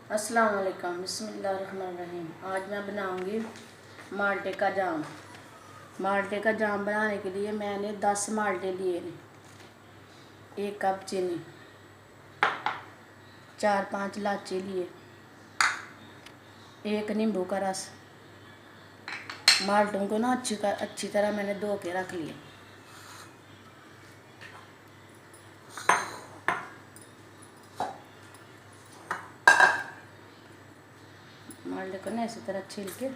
अस्सलाम वालेकुम, बिस्मिल्लाहिर्रहमानिर्रहीम। आज मैं बनाऊंगी माल्टे का जाम। माल्टे का जाम बनाने के लिए मैंने 10 माल्टे लिए हैं, 1 कप चीनी, 4-5 इलायची लिए, 1 नींबू का रस। माल्टों को ना अच्छी तरह मैंने धो के रख लिया। माल्टे को ना इसी तरह छील के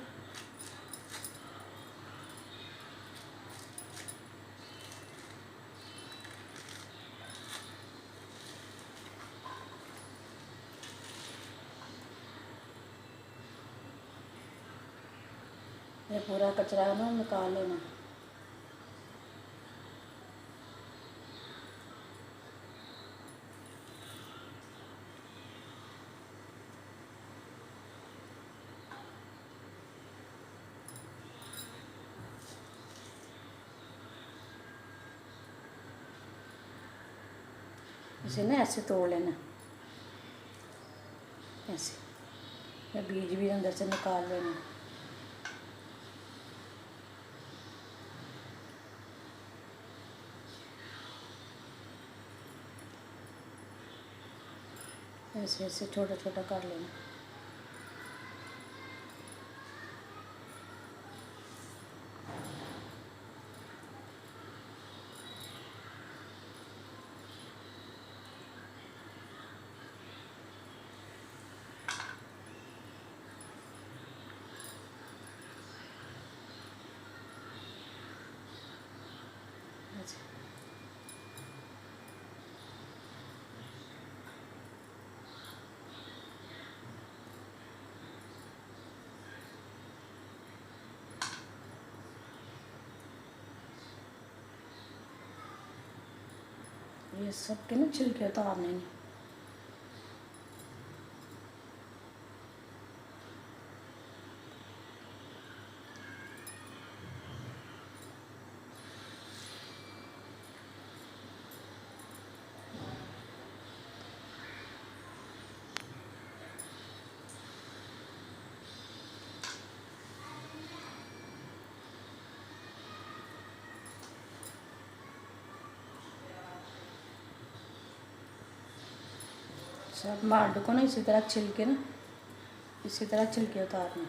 ये पूरा कचरा ना निकाल लेना। इसे ना ऐसे तोड़ लेना, ऐसे। या बीज भी अंदर से निकाल लेना। ऐसे ऐसे छोटा छोटा कर लेना। ऐसे। ये सब के ना छिलके उतारने हैं। सब माल्टों को ना इसी तरह छिलके ना इसी तरह छिलके उतारने।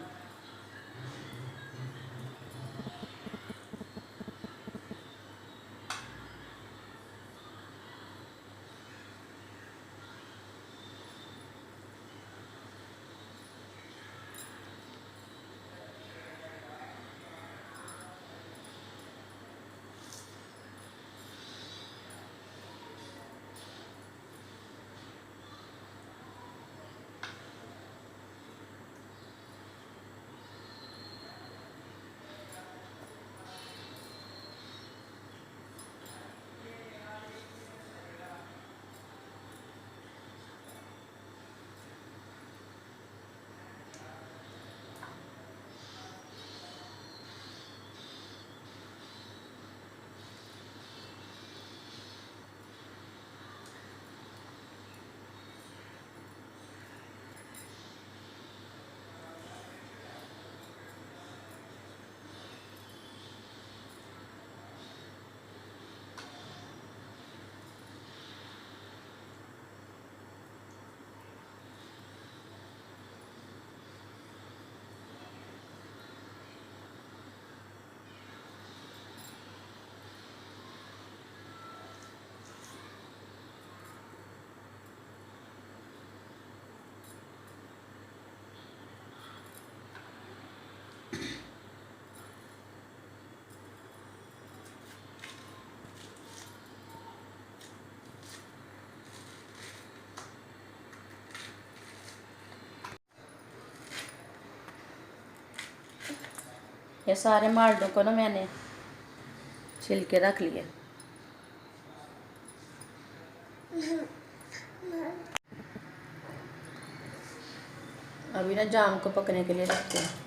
ये सारे माल्टों को ना मैंने छिल के रख लिया। अभी ना जाम को पकने के लिए रखते हैं।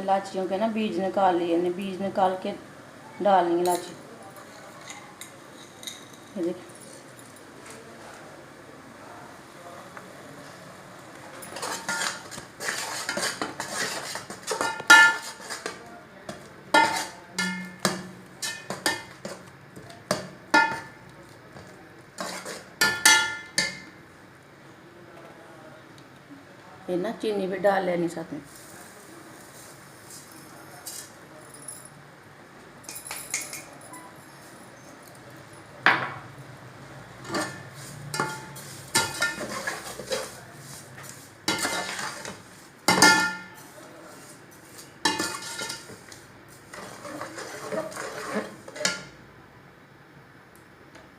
इलाचियों के ना बीज निकाल लिए, बीज निकाल के डालनी इलाची। ये देखिए, ये ना चीनी भी डाल लेनी साथ में।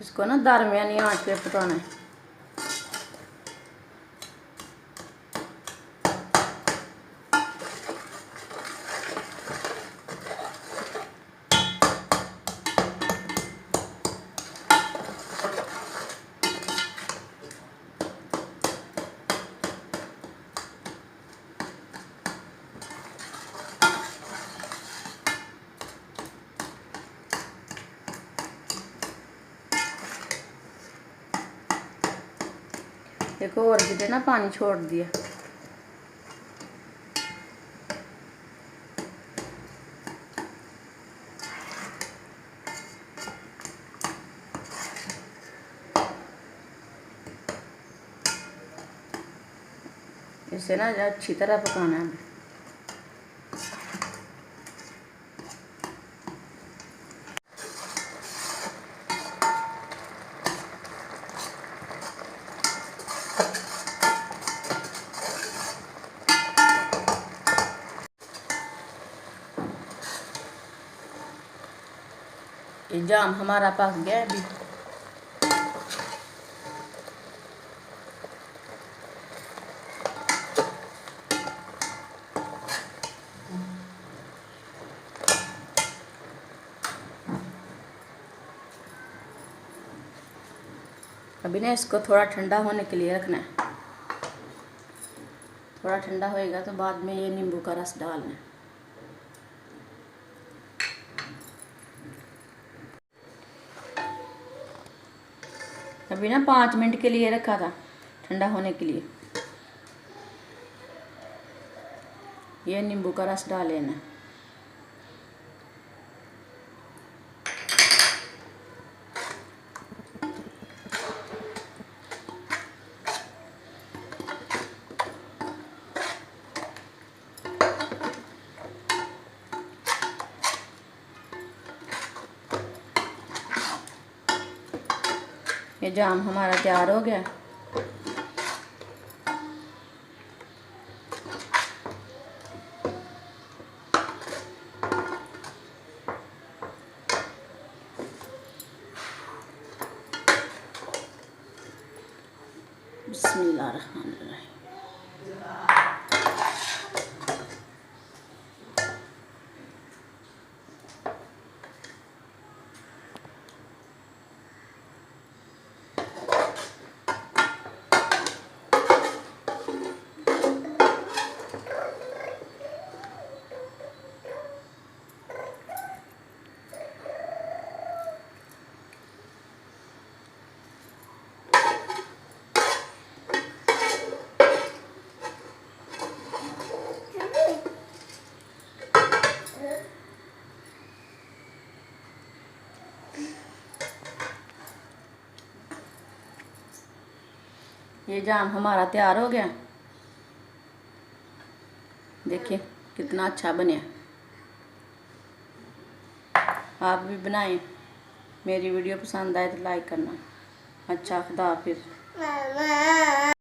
इसको ना दरमियानी आंच पे पकाना है। देखो और भी ना पानी छोड़ दिया। इसे ना अच्छी तरह पकाना है। ये जाम हमारा पक गया अभी। अभी ना इसको थोड़ा ठंडा होने के लिए रखना है। थोड़ा ठंडा होएगा तो बाद में ये नींबू का रस डालना है। अभी ना 5 मिनट के लिए रखा था ठंडा होने के लिए। ये नींबू का रस डाल लेना। ये जाम हमारा तैयार हो गया। बिस्मिल्लाहिर्रहमानिर्रहीम। ये जाम हमारा तैयार हो गया। देखिए कितना अच्छा बने। आप भी बनाएं। मेरी वीडियो पसंद आए तो लाइक करना। अच्छा, खुदा हाफिज़।